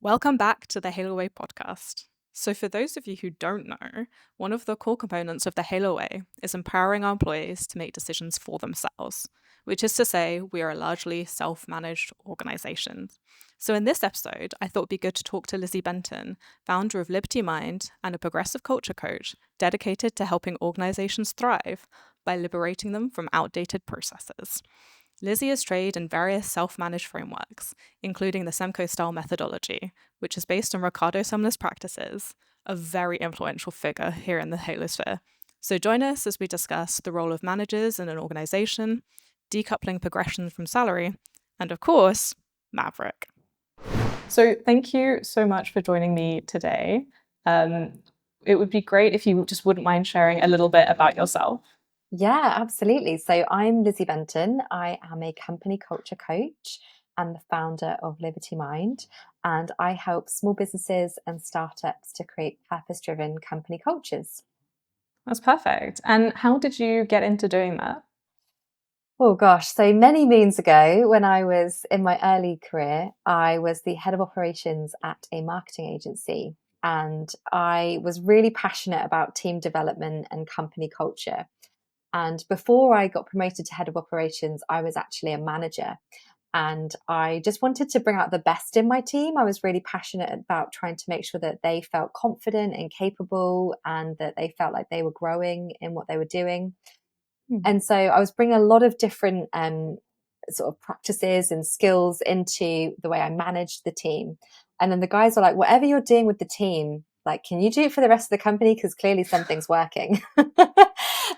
Welcome back to the Halo Way podcast. So, for those of you who don't know, one of the core components of the Halo Way is empowering our employees to make decisions for themselves, which is to say, we are a largely self managed organization. So, in this episode, I thought it'd be good to talk to Lizzie Benton, founder of Liberty Mind and a progressive culture coach dedicated to helping organizations thrive by liberating them from outdated processes. Lizzie is trained in various self-managed frameworks, including the Semco-style methodology, which is based on Ricardo Semler's practices, a very influential figure here in the Halosphere. So join us as we discuss the role of managers in an organization, decoupling progression from salary, and of course, Maverick. So thank you so much for joining me today. It would be great if you just wouldn't mind sharing a little bit about yourself. Yeah, absolutely. So I'm Lizzie Benton. I am a company culture coach and the founder of Liberty Mind. And I help small businesses and startups to create purpose-driven company cultures. That's perfect. And how did you get into doing that? Oh gosh, so many moons ago, when I was in my early career, I was the head of operations at a marketing agency. And I was really passionate about team development and company culture. And before I got promoted to head of operations, I was actually a manager. And I just wanted to bring out the best in my team. I was really passionate about trying to make sure that they felt confident and capable and that they felt like they were growing in what they were doing. And so I was bringing a lot of different sort of practices and skills into the way I managed the team. And then the guys were like, whatever you're doing with the team, like, can you do it for the rest of the company? Because clearly something's working.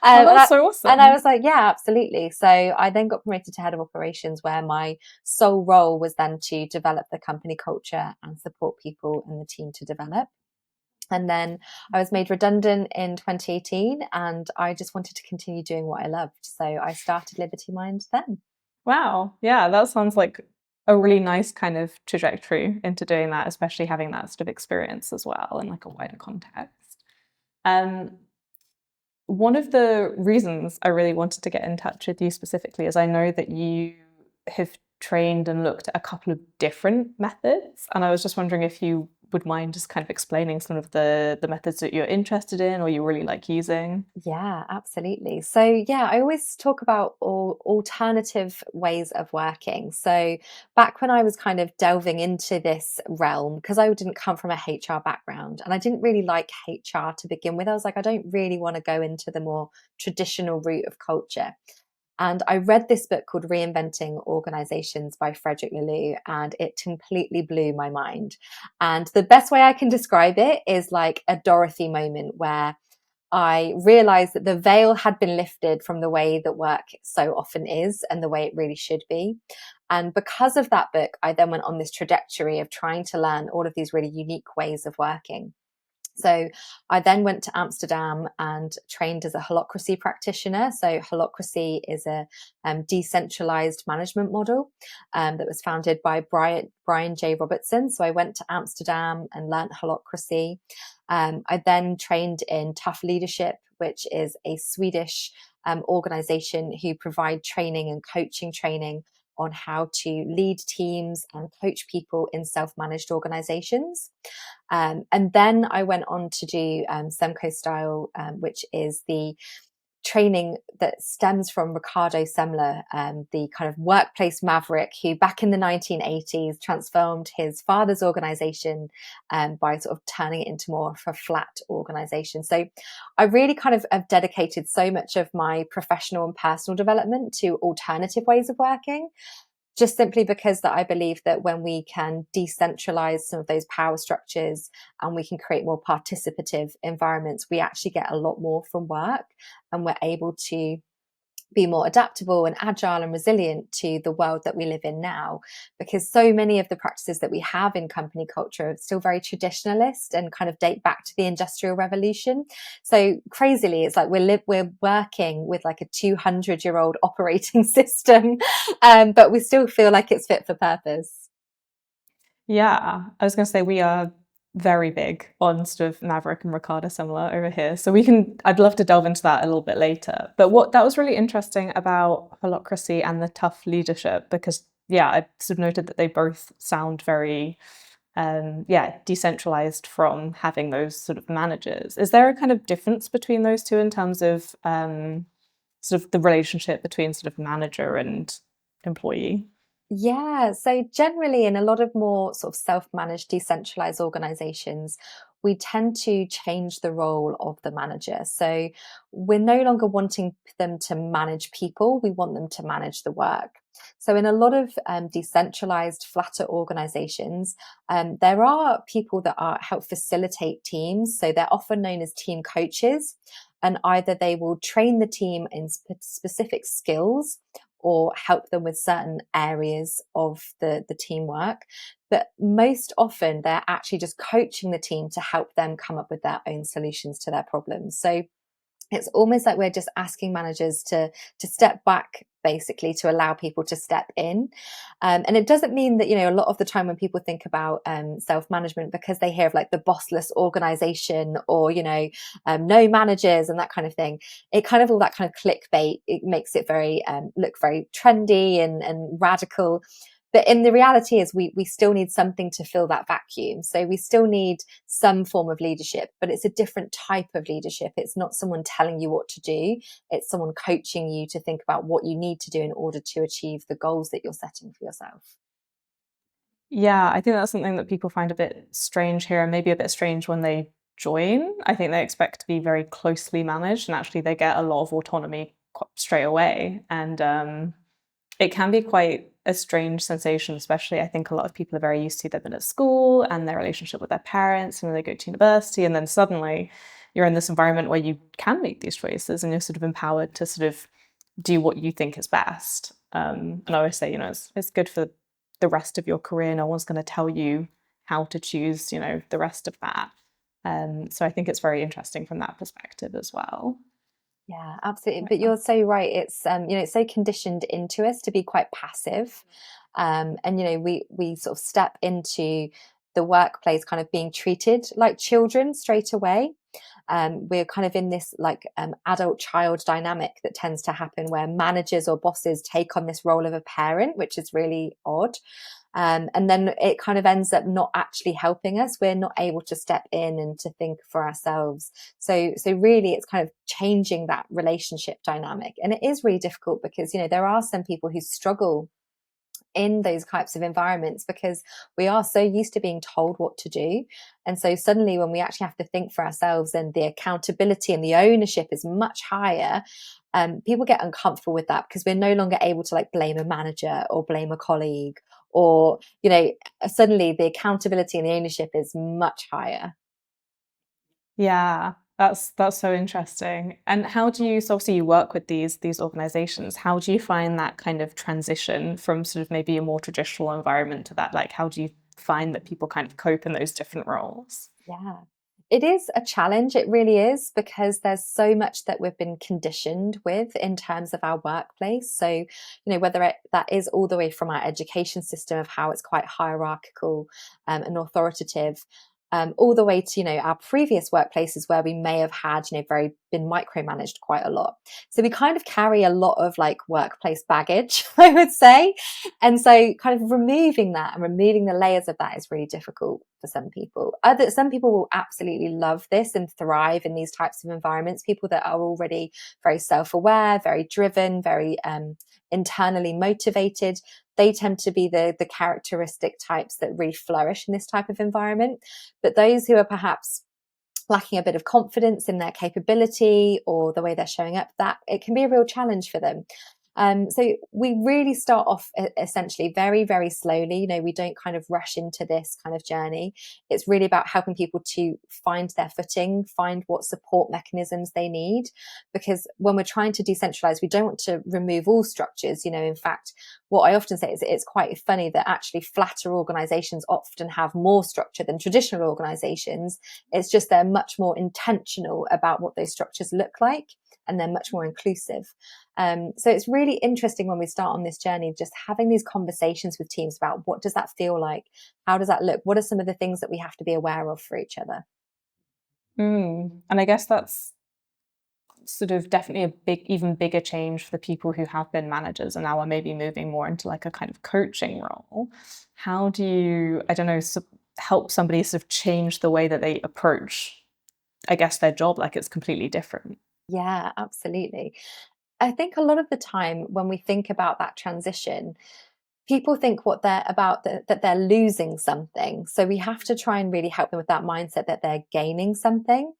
That's so awesome. And I was like, yeah, absolutely. So I then got promoted to head of operations, where my sole role was then to develop the company culture and support people in the team to develop. And then I was made redundant in 2018 and I just wanted to continue doing what I loved. So I started Liberty Mind then. Wow. Yeah, that sounds like a really nice kind of trajectory into doing that, especially having that sort of experience as well in like a wider context. One of the reasons I really wanted to get in touch with you specifically is I know that you have trained and looked at a couple of different methods. And I was just wondering if you would mind just kind of explaining some of the methods that you're interested in or you really like using. Yeah, absolutely. So, yeah, I always talk about alternative ways of working. So, back when I was kind of delving into this realm, because I didn't come from a HR background and I didn't really like HR to begin with, I was like, I don't really want to go into the more traditional route of culture. And I read this book called Reinventing Organizations by Frederick Laloux, and it completely blew my mind. And the best way I can describe it is like a Dorothy moment, where I realized that the veil had been lifted from the way that work so often is and the way it really should be. And because of that book, I then went on this trajectory of trying to learn all of these really unique ways of working. So I then went to Amsterdam and trained as a holacracy practitioner. So holacracy is a decentralized management model that was founded by Brian J. Robertson. So I went to Amsterdam and learnt holacracy. I then trained in Tough Leadership, which is a Swedish organization who provide training and coaching training on how to lead teams and coach people in self-managed organizations. And then I went on to do Semco-style, which is the training that stems from Ricardo Semler, the kind of workplace maverick who back in the 1980s transformed his father's organization by sort of turning it into more of a flat organization. So I really kind of have dedicated so much of my professional and personal development to alternative ways of working, just simply because that I believe that when we can decentralize some of those power structures and we can create more participative environments, we actually get a lot more from work and we're able to be more adaptable and agile and resilient to the world that we live in now, because so many of the practices that we have in company culture are still very traditionalist and kind of date back to the Industrial Revolution. So crazily, it's like we're working with like a 200-year-old operating system, but we still feel like it's fit for purpose. Yeah, I was going to say we are very big on sort of Maverick and Ricardo Semler over here. So I'd love to delve into that a little bit later. But that was really interesting about holacracy and the tough leadership, because yeah, I sort of noted that they both sound very decentralized from having those sort of managers. Is there a kind of difference between those two in terms of sort of the relationship between sort of manager and employee? Yeah, so generally, in a lot of more sort of self-managed, decentralized organizations, we tend to change the role of the manager. So we're no longer wanting them to manage people, we want them to manage the work. So in a lot of decentralized, flatter organizations, there are people that are help facilitate teams. So they're often known as team coaches, and either they will train the team in specific skills or help them with certain areas of the teamwork. But most often, they're actually just coaching the team to help them come up with their own solutions to their problems. So it's almost like we're just asking managers to step back, basically, to allow people to step in. And it doesn't mean that, a lot of the time when people think about self-management, because they hear of like the bossless organization or no managers and that kind of thing, it kind of all that kind of clickbait, it makes it very look very trendy and radical. But in the reality is we still need something to fill that vacuum. So we still need some form of leadership, but it's a different type of leadership. It's not someone telling you what to do. It's someone coaching you to think about what you need to do in order to achieve the goals that you're setting for yourself. Yeah, I think that's something that people find a bit strange here, and maybe a bit strange when they join. I think they expect to be very closely managed, and actually they get a lot of autonomy straight away. And it can be quite a strange sensation, especially I think a lot of people are very used to they've been at school and their relationship with their parents, and then they go to university, and then suddenly you're in this environment where you can make these choices and you're sort of empowered to sort of do what you think is best. And I always say, it's good for the rest of your career. No one's going to tell you how to choose, the rest of that. So I think it's very interesting from that perspective as well. Yeah, absolutely. But you're so right. It's so conditioned into us to be quite passive. And we sort of step into the workplace kind of being treated like children straight away. We're kind of in this like adult child dynamic that tends to happen where managers or bosses take on this role of a parent, which is really odd. And then it kind of ends up not actually helping us. We're not able to step in and to think for ourselves. So really it's kind of changing that relationship dynamic. And it is really difficult because, there are some people who struggle in those types of environments because we are so used to being told what to do. And so suddenly when we actually have to think for ourselves and the accountability and the ownership is much higher, people get uncomfortable with that because we're no longer able to like blame a manager or blame a colleague or, suddenly the accountability and the ownership is much higher. Yeah, that's so interesting. And how do you, so obviously you work with these organizations, how do you find that kind of transition from sort of maybe a more traditional environment to that? Like, how do you find that people kind of cope in those different roles? Yeah. It is a challenge. It really is because there's so much that we've been conditioned with in terms of our workplace. So, whether that is all the way from our education system of how it's quite hierarchical and authoritative, all the way to, our previous workplaces where we may have had, very been micromanaged quite a lot. So we kind of carry a lot of like workplace baggage, I would say. And so kind of removing that and removing the layers of that is really difficult for some people. Some people will absolutely love this and thrive in these types of environments. People that are already very self-aware, very driven, very internally motivated. They tend to be the characteristic types that really flourish in this type of environment. But those who are perhaps lacking a bit of confidence in their capability or the way they're showing up, that it can be a real challenge for them. So we really start off essentially very, very slowly. We don't kind of rush into this kind of journey. It's really about helping people to find their footing, find what support mechanisms they need. Because when we're trying to decentralize, we don't want to remove all structures. In fact, what I often say is it's quite funny that actually flatter organizations often have more structure than traditional organizations. It's just they're much more intentional about what those structures look like and they're much more inclusive. So it's really interesting when we start on this journey, just having these conversations with teams about what does that feel like? How does that look? What are some of the things that we have to be aware of for each other? And I guess that's sort of definitely a even bigger change for the people who have been managers and now are maybe moving more into like a kind of coaching role. How do you, I don't know, help somebody sort of change the way that they approach, I guess, their job, like it's completely different. Yeah, absolutely. I think a lot of the time when we think about that transition, people think what they're about that they're losing something. So we have to try and really help them with that mindset that they're gaining something.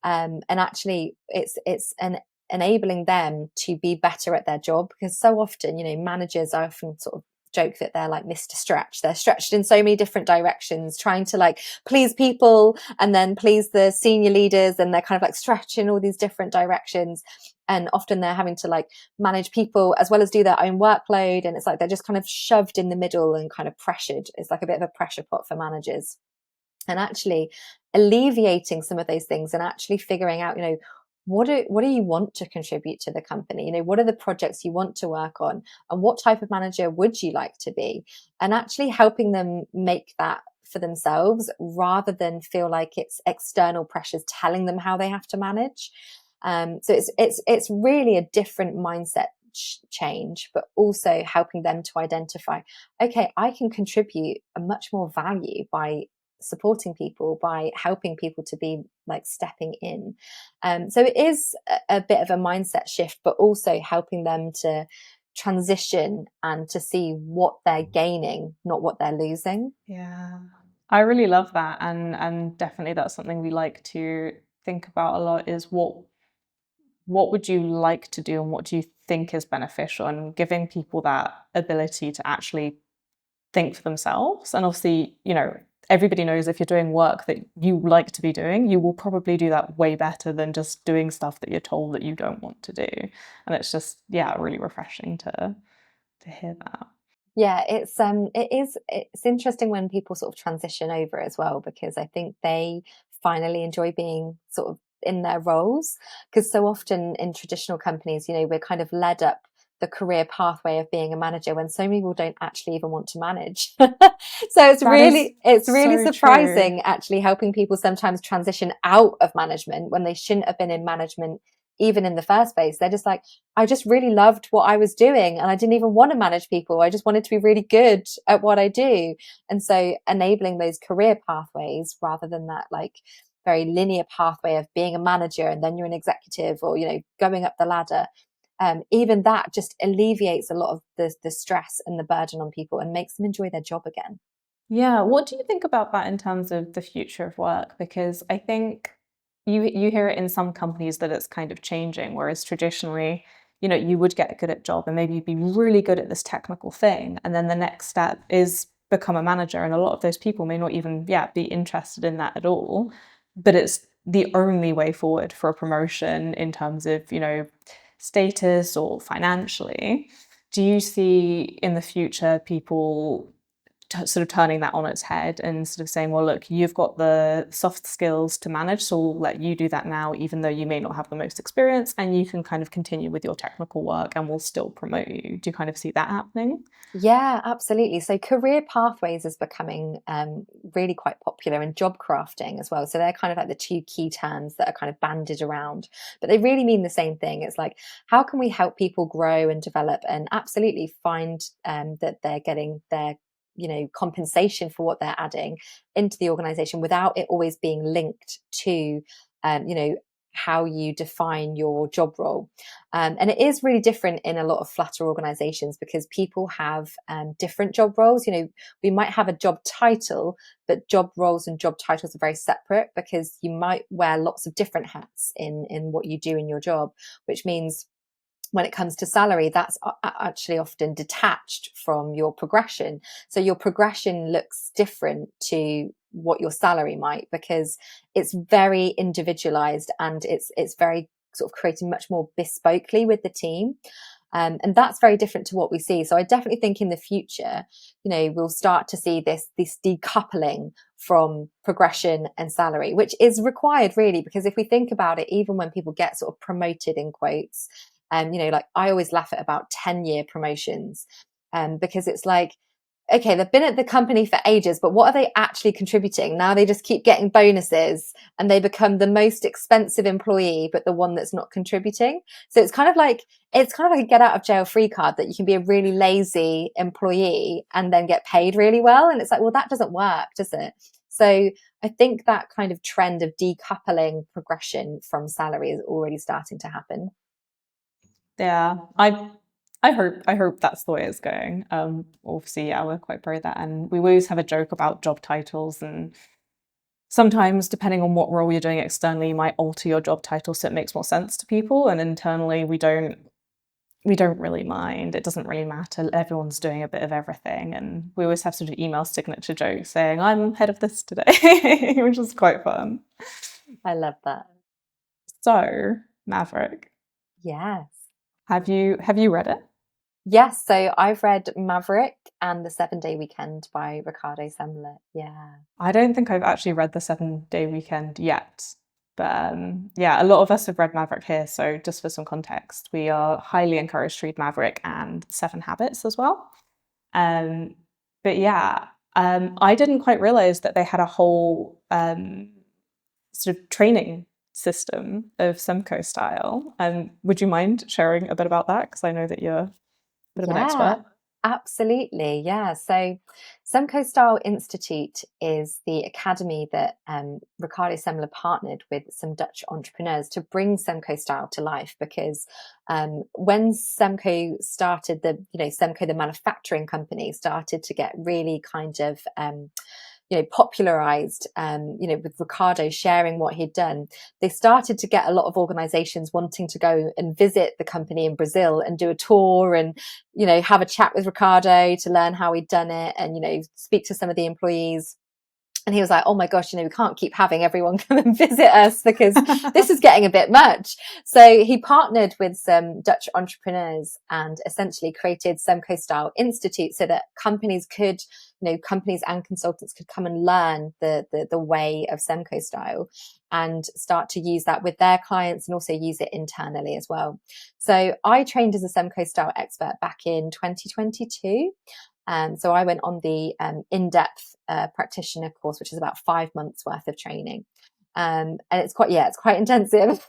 And actually, it's an enabling them to be better at their job, because so often, managers are often sort of joke that they're like Mr. Stretch. They're stretched in so many different directions, trying to like please people and then please the senior leaders, and they're kind of like stretched in all these different directions. And often they're having to like manage people as well as do their own workload. And it's like they're just kind of shoved in the middle and kind of pressured. It's like a bit of a pressure pot for managers. And actually alleviating some of those things and actually figuring out, what do you want to contribute to the company? What are the projects you want to work on, and what type of manager would you like to be? And actually helping them make that for themselves rather than feel like it's external pressures telling them how they have to manage. So it's really a different mindset change, but also helping them to identify, okay, I can contribute a much more value by supporting people, by helping people to be like stepping in. So it is a bit of a mindset shift, but also helping them to transition and to see what they're gaining, not what they're losing. Yeah. I really love that. And definitely that's something we like to think about a lot, is what would you like to do and what do you think is beneficial, and giving people that ability to actually think for themselves. And obviously, everybody knows if you're doing work that you like to be doing, you will probably do that way better than just doing stuff that you're told that you don't want to do. And it's just, yeah, really refreshing to hear that. Yeah, it's interesting when people sort of transition over as well, because I think they finally enjoy being sort of in their roles. Because so often in traditional companies, we're kind of led up the career pathway of being a manager when so many people don't actually even want to manage. So it's That is really so true. surprising actually helping people sometimes transition out of management when they shouldn't have been in management even in the first place. They're just like, I just really loved what I was doing and I didn't even want to manage people. I just wanted to be really good at what I do. And so enabling those career pathways rather than that like very linear pathway of being a manager and then you're an executive, or, going up the ladder. Even that just alleviates a lot of the stress and the burden on people and makes them enjoy their job again. Yeah, what do you think about that in terms of the future of work? Because I think you hear it in some companies that it's kind of changing, whereas traditionally, you would get good at job and maybe you'd be really good at this technical thing, and then the next step is become a manager, and a lot of those people may not even, yeah, be interested in that at all, but it's the only way forward for a promotion in terms of, status or financially. Do you see in the future people sort of turning that on its head and sort of saying, well, look, you've got the soft skills to manage, so we'll let you do that now, even though you may not have the most experience, and you can kind of continue with your technical work and we'll still promote you. Do you kind of see that happening? Yeah, absolutely. So career pathways is becoming really quite popular in job crafting as well. So they're kind of like the two key terms that are kind of banded around, but they really mean the same thing. It's like, how can we help people grow and develop and absolutely find that they're getting their compensation for what they're adding into the organization without it always being linked to um, you know how you define your job role. And it is really different in a lot of flatter organizations because people have different job roles. We might have a job title, but job roles and job titles are very separate because you might wear lots of different hats in what you do in your job, which means when it comes to salary, that's actually often detached from your progression. So your progression looks different to what your salary might, because it's very individualized and it's very sort of created much more bespokely with the team. And that's very different to what we see. So I definitely think in the future, we'll start to see this decoupling from progression and salary, which is required really, because if we think about it, even when people get sort of promoted in quotes, like I always laugh at about 10-year promotions, because it's like, okay, they've been at the company for ages, but what are they actually contributing? Now they just keep getting bonuses and they become the most expensive employee, but the one that's not contributing. So it's kind of like a get out of jail free card, that you can be a really lazy employee and then get paid really well. And it's like, well, that doesn't work, does it? So I think that kind of trend of decoupling progression from salary is already starting to happen. Yeah, I hope that's the way it's going. Obviously, yeah, we're quite pro that, and we always have a joke about job titles, and sometimes, depending on what role you're doing externally, you might alter your job title so it makes more sense to people, and internally, we don't really mind. It doesn't really matter. Everyone's doing a bit of everything, and we always have sort of email signature jokes saying, "I'm head of this today," which is quite fun. I love that. So, Maverick, Yes. have you read it? Yes, so I've read Maverick and The 7 Day Weekend by Ricardo Semler. Yeah. I don't think I've actually read The 7 Day Weekend yet. But yeah, a lot of us have read Maverick here. So just for some context, we are highly encouraged to read Maverick and Seven Habits as well. Um, but yeah, I didn't quite realize that they had a whole sort of training system of Semco-style. Would you mind sharing a bit about that? Because I know that you're a bit of an Yeah, expert. absolutely. Yeah. So, Semco-style Institute is the academy that Ricardo Semler partnered with some Dutch entrepreneurs to bring Semco-style to life. Because when Semco started, Semco, the manufacturing company, started to get really kind of popularized, with Ricardo sharing what he'd done, they started to get a lot of organizations wanting to go and visit the company in Brazil and do a tour and, have a chat with Ricardo to learn how he'd done it and, speak to some of the employees. And he was like, oh my gosh, we can't keep having everyone come and visit us because this is getting a bit much. So he partnered with some Dutch entrepreneurs and essentially created Semco-style Institute so that companies and consultants could come and learn the way of Semco-style and start to use that with their clients and also use it internally as well. So I trained as a Semco-style expert back in 2022. So I went on the in-depth practitioner course, which is about 5 months worth of training. And it's quite intensive.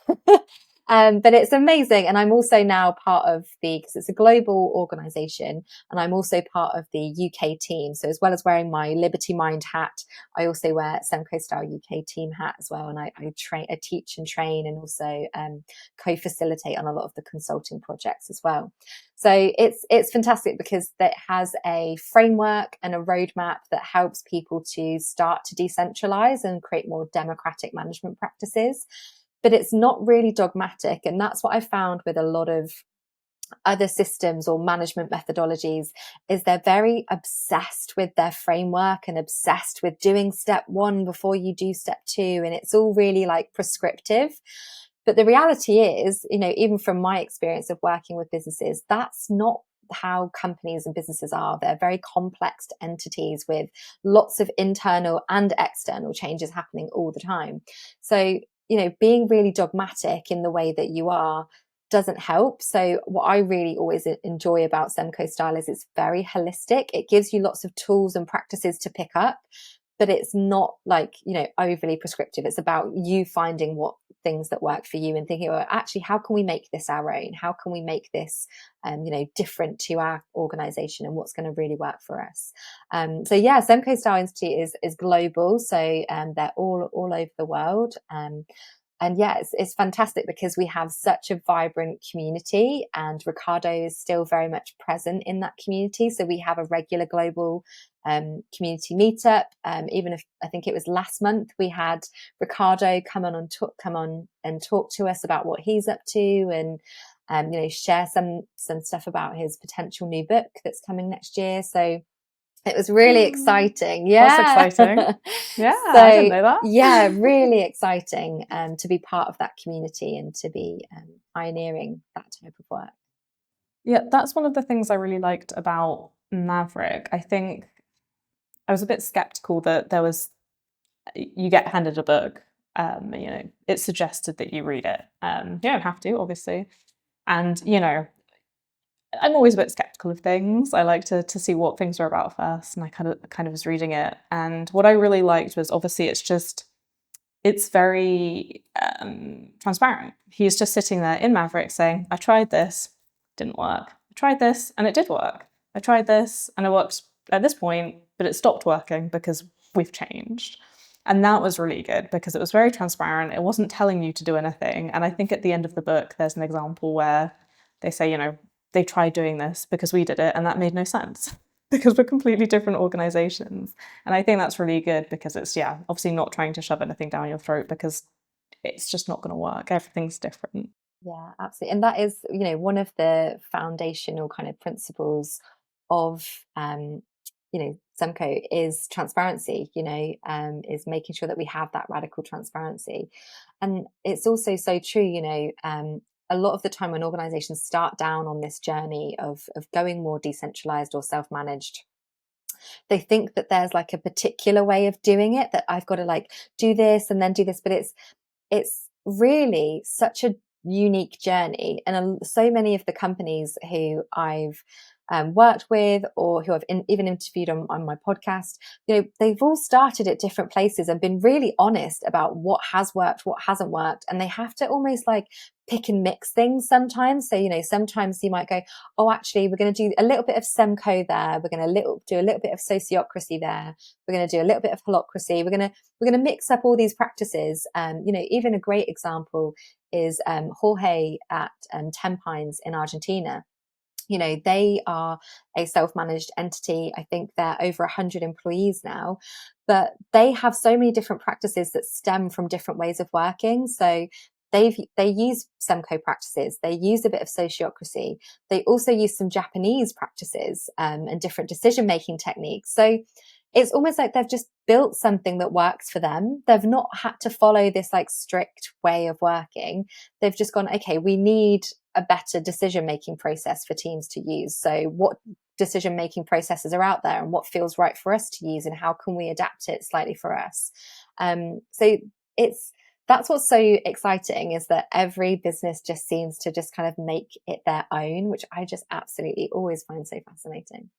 But it's amazing. And I'm also now part of because it's a global organization, and I'm also part of the UK team. So as well as wearing my Liberty Mind hat, I also wear Semco-style UK team hat as well. And I teach and train and also co-facilitate on a lot of the consulting projects as well. So it's fantastic because it has a framework and a roadmap that helps people to start to decentralize and create more democratic management practices. But it's not really dogmatic. And that's what I found with a lot of other systems or management methodologies is they're very obsessed with their framework and obsessed with doing step one before you do step two. And it's all really like prescriptive. But the reality is, even from my experience of working with businesses, that's not how companies and businesses are. They're very complex entities with lots of internal and external changes happening all the time. So, being really dogmatic in the way that you are doesn't help. So what I really always enjoy about Semco-style is it's very holistic. It gives you lots of tools and practices to pick up, but it's not like, overly prescriptive. It's about you finding what things that work for you and thinking, well, actually, how can we make this our own? How can we make this, different to our organization and what's going to really work for us? So yeah, Semco-style Institute is global. So they're all over the world. And yeah, it's fantastic because we have such a vibrant community, and Ricardo is still very much present in that community. So we have a regular global community meetup. Even if I think it was last month, we had Ricardo come on and talk to us about what he's up to, and share some stuff about his potential new book that's coming next year. So it was really exciting. That's Yeah. exciting. Yeah, I didn't So, know that. yeah, really exciting to be part of that community and to be pioneering that type of work. Yeah, that's one of the things I really liked about Maverick. I think I was a bit skeptical that you get handed a book, it's suggested that you read it. You don't have to, obviously. And, I'm always a bit skeptical of things. I like to see what things are about first, and I kind of was reading it. And what I really liked was obviously it's very transparent. He's just sitting there in Maverick saying, I tried this, didn't work. I tried this and it did work. I tried this and it worked at this point, but it stopped working because we've changed. And that was really good because it was very transparent. It wasn't telling you to do anything. And I think at the end of the book, there's an example where they say, they tried doing this because we did it and that made no sense because we're completely different organizations. And I think that's really good because it's, obviously not trying to shove anything down your throat because it's just not going to work. Everything's different. Yeah, absolutely. And that is, one of the foundational kind of principles of, Semco is transparency, is making sure that we have that radical transparency. And it's also so true, a lot of the time when organizations start down on this journey of going more decentralized or self-managed, they think that there's like a particular way of doing it, that I've got to like do this and then do this, but it's really such a unique journey. And so many of the companies who I've worked with or who I've even interviewed on my podcast, they've all started at different places and been really honest about what has worked, what hasn't worked. And they have to almost like pick and mix things sometimes. So, sometimes you might go, oh, actually, we're going to do a little bit of Semco there. We're going to do a little bit of sociocracy there. We're going to do a little bit of holocracy. We're going to mix up all these practices. Even a great example is Jorge at 10 Pines in Argentina. They are a self-managed entity. I think they're over 100 employees now, but they have so many different practices that stem from different ways of working. So they use Semco practices. They use a bit of sociocracy. They also use some Japanese practices and different decision-making techniques. So it's almost like they've just built something that works for them. They've not had to follow this like strict way of working. They've just gone, okay, we need a better decision-making process for teams to use. So what decision-making processes are out there and what feels right for us to use and how can we adapt it slightly for us? So that's what's so exciting, is that every business just seems to just kind of make it their own, which I just absolutely always find so fascinating.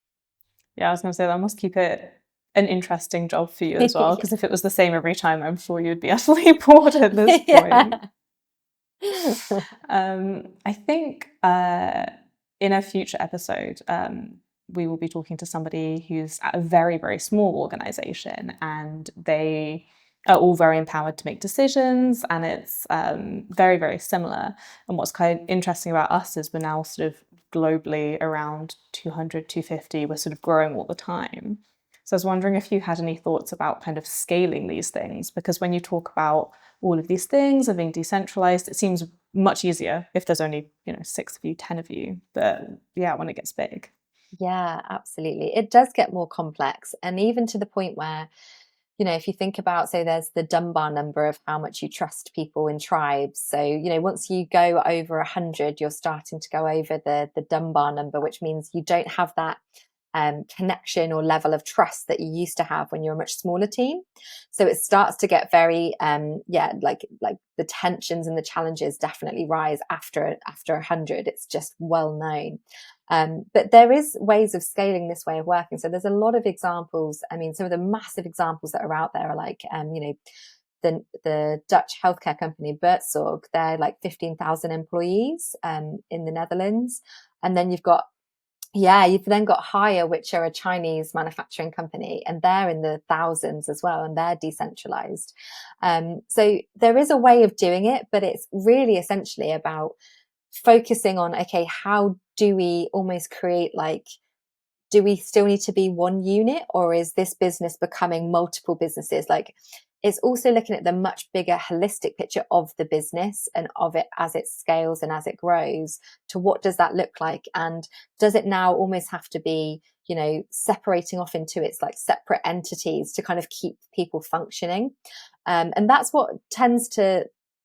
Yeah, I was going to say that must keep it an interesting job for you as well, because if it was the same every time, I'm sure you'd be utterly bored at this point. I think in a future episode, we will be talking to somebody who's at a very, very small organization, and they are all very empowered to make decisions, and it's very, very similar. And what's kind of interesting about us is we're now sort of globally around 200, 250, we're sort of growing all the time. So I was wondering if you had any thoughts about kind of scaling these things, because when you talk about all of these things and being decentralized, it seems much easier if there's only 6 of you, 10 of you, but when it gets big. Yeah, absolutely, it does get more complex. And even to the point where, if you think about, so there's the Dunbar number of how much you trust people in tribes. So, once you go over 100, you're starting to go over the Dunbar number, which means you don't have that connection or level of trust that you used to have when you're a much smaller team. So it starts to get very, like the tensions and the challenges definitely rise after 100. It's just well known. But there is ways of scaling this way of working. So there's a lot of examples. I mean, some of the massive examples that are out there are like, the Dutch healthcare company Buurtzorg. They're like 15,000 employees in the Netherlands. And then you've then got Haier, which are a Chinese manufacturing company, and they're in the thousands as well, and they're decentralized. So there is a way of doing it, but it's really essentially about focusing on, okay, how do we almost create, like, do we still need to be one unit, or is this business becoming multiple businesses? Like, it's also looking at the much bigger holistic picture of the business and of it as it scales and as it grows, to what does that look like? And does it now almost have to be, separating off into its like separate entities to kind of keep people functioning? And that's what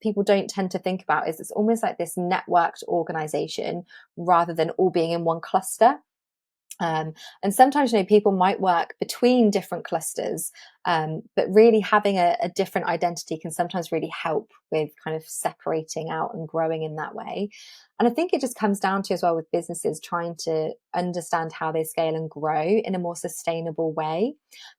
people don't tend to think about, is it's almost like this networked organization rather than all being in one cluster. And sometimes, people might work between different clusters, but really having a different identity can sometimes really help with kind of separating out and growing in that way. And I think it just comes down to, as well, with businesses trying to understand how they scale and grow in a more sustainable way,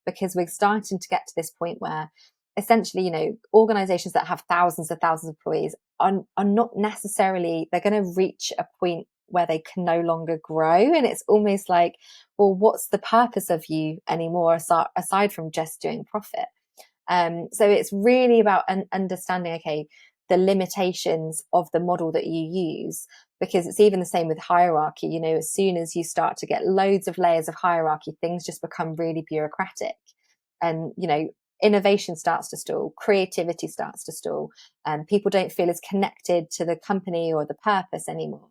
because we're starting to get to this point where essentially, organizations that have thousands of employees are not necessarily, they're going to reach a point where they can no longer grow. And it's almost like, well, what's the purpose of you anymore aside from just doing profit? So it's really about understanding, okay, the limitations of the model that you use, because it's even the same with hierarchy. You know, as soon as you start to get loads of layers of hierarchy, things just become really bureaucratic. And, you know, innovation starts to stall, creativity starts to stall, and people don't feel as connected to the company or the purpose anymore.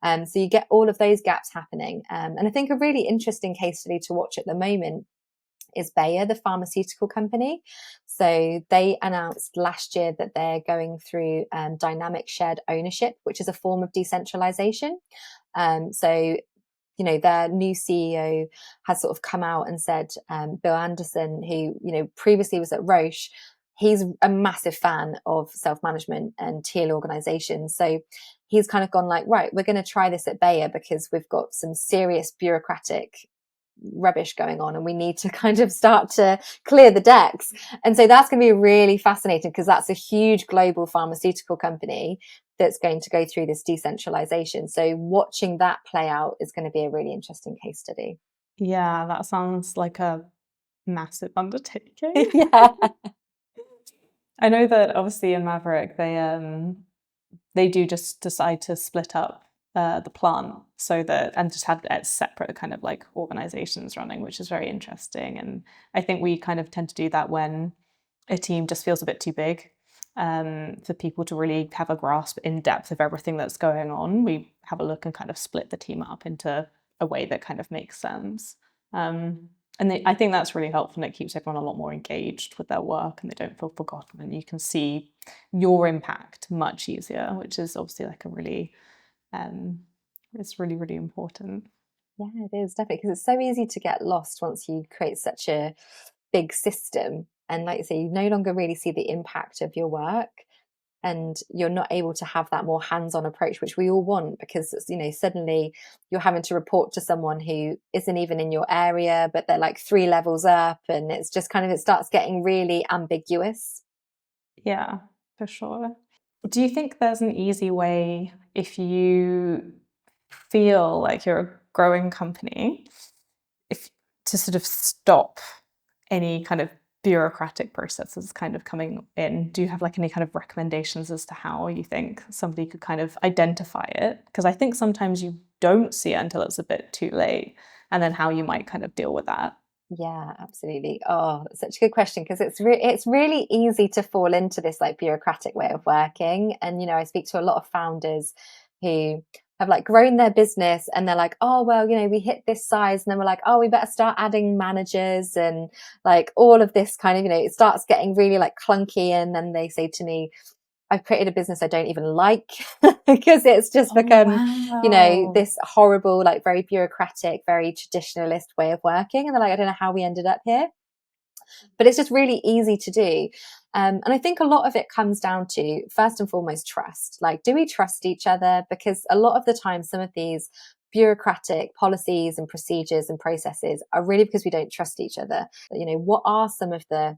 So you get all of those gaps happening. And I think a really interesting case study to watch at the moment is Bayer, the pharmaceutical company. So they announced last year that they're going through dynamic shared ownership, which is a form of decentralization. So, you know, their new CEO has sort of come out and said, Bill Anderson, who, you know, previously was at Roche, he's a massive fan of self-management and teal organizations. So he's kind of gone like, right, we're going to try this at Bayer because we've got some serious bureaucratic rubbish going on and we need to kind of start to clear the decks. And so that's going to be really fascinating because that's a huge global pharmaceutical company that's going to go through this decentralization. So watching that play out is going to be a really interesting case study. Yeah, that sounds like a massive undertaking. Yeah. I know that obviously in Maverick they do just decide to split up the plant so that and just have it separate kind of like organizations running, which is very interesting. And I think we kind of tend to do that when a team just feels a bit too big for people to really have a grasp in depth of everything that's going on. We have a look and kind of split the team up into a way that kind of makes sense. I think that's really helpful, and it keeps everyone a lot more engaged with their work and they don't feel forgotten, and you can see your impact much easier, which is obviously like a really, it's really, really important. Yeah, it is definitely, because it's so easy to get lost once you create such a big system. And like you say, you no longer really see the impact of your work, and you're not able to have that more hands-on approach, which we all want, because, you know, suddenly you're having to report to someone who isn't even in your area, but they're like 3 levels up, and it's just kind of, it starts getting really ambiguous. Yeah, for sure. Do you think there's an easy way, if you feel like you're a growing company, if to sort of stop any kind of bureaucratic processes kind of coming in? Do you have like any kind of recommendations as to how you think somebody could kind of identify it? Because I think sometimes you don't see it until it's a bit too late, and then how you might kind of deal with that. Yeah, absolutely. Oh, that's such a good question, because it's really easy to fall into this like bureaucratic way of working. And, you know, I speak to a lot of founders who have like grown their business and they're like, oh, well, you know, we hit this size, and then we're like, oh, we better start adding managers and like all of this kind of, you know, it starts getting really like clunky. And then they say to me, I've created a business I don't even like because it's just Oh, become, you know, wow. this horrible, like very bureaucratic, very traditionalist way of working. And they're like, I don't know how we ended up here, but it's just really easy to do. And I think a lot of it comes down to, first and foremost, trust. Like, do we trust each other? Because a lot of the time, some of these bureaucratic policies and procedures and processes are really because we don't trust each other. You know, what are some of the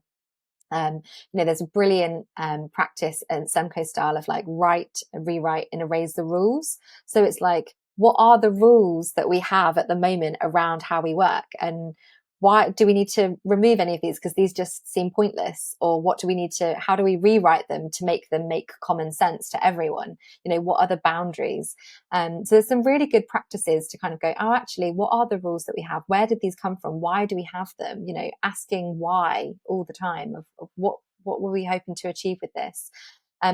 you know, there's a brilliant practice in Semco-style of like write, rewrite, and erase the rules. So it's like, what are the rules that we have at the moment around how we work, and why do we need to remove any of these because these just seem pointless? Or what do we need to, how do we rewrite them to make them make common sense to everyone? You know, what are the boundaries? So there's some really good practices to kind of go, oh, actually, what are the rules that we have? Where did these come from? Why do we have them? You know, asking why all the time of what were we hoping to achieve with this?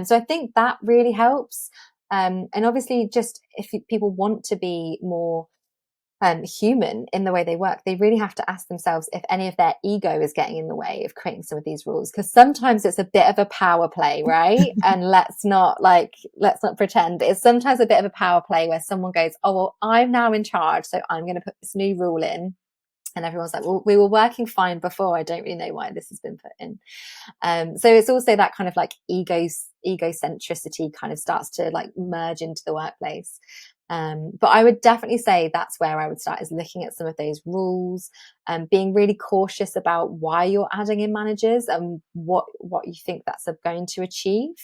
So I think that really helps. And obviously, just if people want to be more human in the way they work, they really have to ask themselves if any of their ego is getting in the way of creating some of these rules. Because sometimes it's a bit of a power play, right? And let's not pretend. It's sometimes a bit of a power play where someone goes, oh, well, I'm now in charge, so I'm going to put this new rule in. And everyone's like, well, we were working fine before. I don't really know why this has been put in. So it's also that kind of like egocentricity kind of starts to like merge into the workplace. But I would definitely say that's where I would start, is looking at some of those rules and being really cautious about why you're adding in managers and what you think that's going to achieve.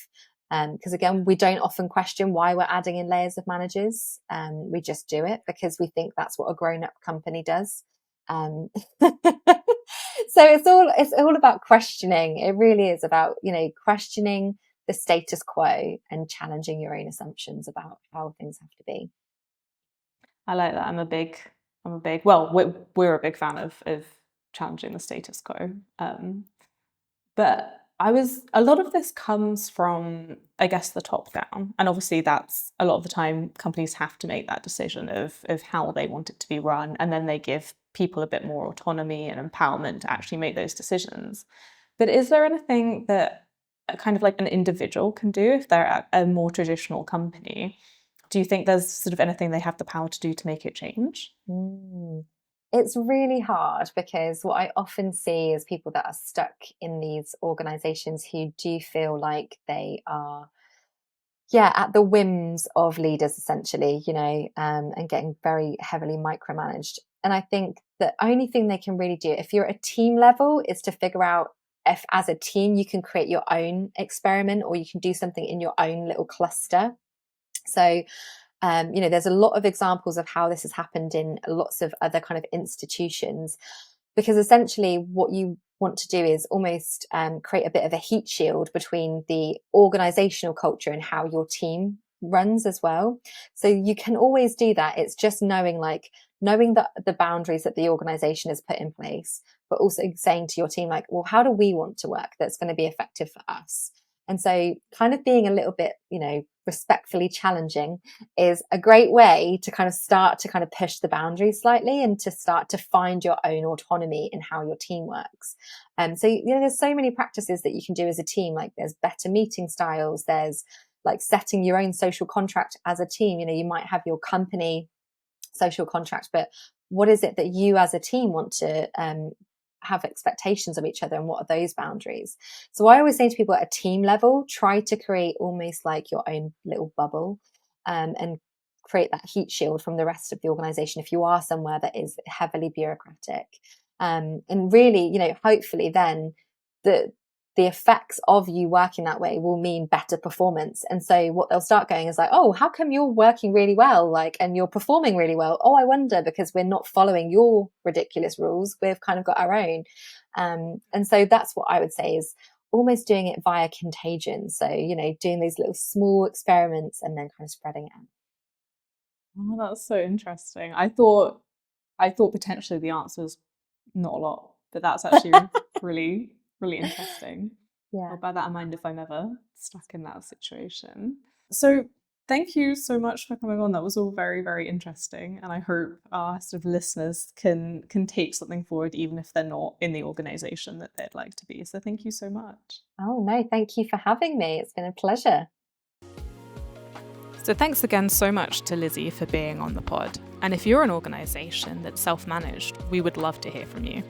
Because again, we don't often question why we're adding in layers of managers. We just do it because we think that's what a grown-up company does. Um, So it's all about questioning. It really is about, questioning the status quo and challenging your own assumptions about how things have to be. I like that. Well, we're a big fan of challenging the status quo. But a lot of this comes from, I guess, the top down. And obviously that's a lot of the time companies have to make that decision of how they want it to be run. And then they give people a bit more autonomy and empowerment to actually make those decisions. But is there anything that kind of like an individual can do if they're at a more traditional company? Do you think there's sort of anything they have the power to do to make it change? Mm. It's really hard because what I often see is people that are stuck in these organizations who do feel like they are, yeah, at the whims of leaders, essentially, and getting very heavily micromanaged. And I think the only thing they can really do, if you're at a team level, is to figure out if, as a team, you can create your own experiment or you can do something in your own little cluster. So there's a lot of examples of how this has happened in lots of other kind of institutions, because essentially what you want to do is almost create a bit of a heat shield between the organizational culture and how your team runs as well. So you can always do that. It's just knowing the boundaries that the organization has put in place, but also saying to your team, like, well, how do we want to work that's going to be effective for us? And so kind of being a little bit, respectfully challenging is a great way to kind of start to kind of push the boundaries slightly and to start to find your own autonomy in how your team works. So, there's so many practices that you can do as a team. Like there's better meeting styles. There's like setting your own social contract as a team. You might have your company social contract, but what is it that you as a team want to have expectations of each other, and what are those boundaries? So I always say to people at a team level, try to create almost like your own little bubble, and create that heat shield from the rest of the organization if you are somewhere that is heavily bureaucratic. And really, hopefully then the effects of you working that way will mean better performance. And so what they'll start going is like, oh, how come you're working really well, and you're performing really well? Oh, I wonder, because we're not following your ridiculous rules. We've kind of got our own. And so that's what I would say is almost doing it via contagion. So, doing these little small experiments and then kind of spreading it out. Oh, that's so interesting. I thought potentially the answer was not a lot, but that's actually really, really interesting. Yeah. I'll bear that in mind if I'm ever stuck in that situation. So thank you so much for coming on. That was all very, very interesting. And I hope our sort of listeners can take something forward, even if they're not in the organization that they'd like to be. So thank you so much. Oh, no, thank you for having me. It's been a pleasure. So thanks again so much to Lizzie for being on the pod. And if you're an organisation that's self-managed, we would love to hear from you.